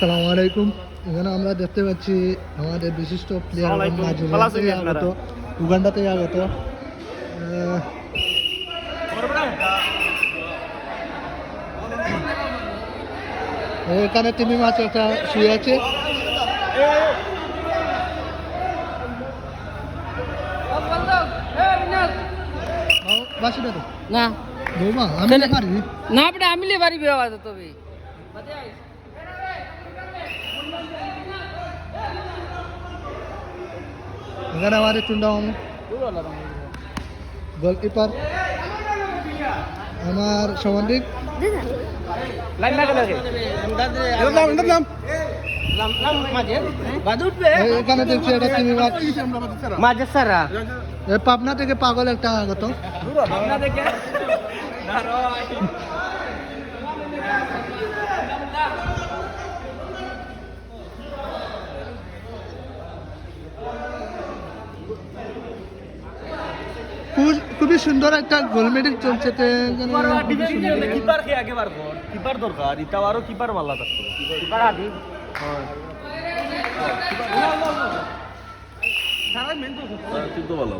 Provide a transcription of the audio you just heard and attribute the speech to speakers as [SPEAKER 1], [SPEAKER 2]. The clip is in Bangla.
[SPEAKER 1] আসসালামু আলাইকুম। এখানে আমরা দেখতে পাচ্ছি আমাদের বিশিষ্ট প্লেয়ার আগত উগান্ডা থেকে আগত এখানে তিমি মাছ একটা শুয়ে আছে। বাসি দেখো
[SPEAKER 2] না
[SPEAKER 1] বৌমা আমি পারি
[SPEAKER 2] না বেটা আমি লে পারিবে আওয়াজ তবে
[SPEAKER 1] এখানে আমাদের টুন্ডা মামু গোলকিপার আমার সমান্দিক
[SPEAKER 2] লাইন না গেলে
[SPEAKER 1] এখানে দেখছি একটা তিমি মাছ
[SPEAKER 2] মাঝে সারা
[SPEAKER 1] পাবনা থেকে পাগল একটা আগত। খুবই সুন্দর একটা গোল মেডেল চলছে।
[SPEAKER 3] কিপার কে আগে বার কর কিপার দরকার ইটা আরো কিপার ভালো থাকতো কিপার আদি সারা মেন তো ভালো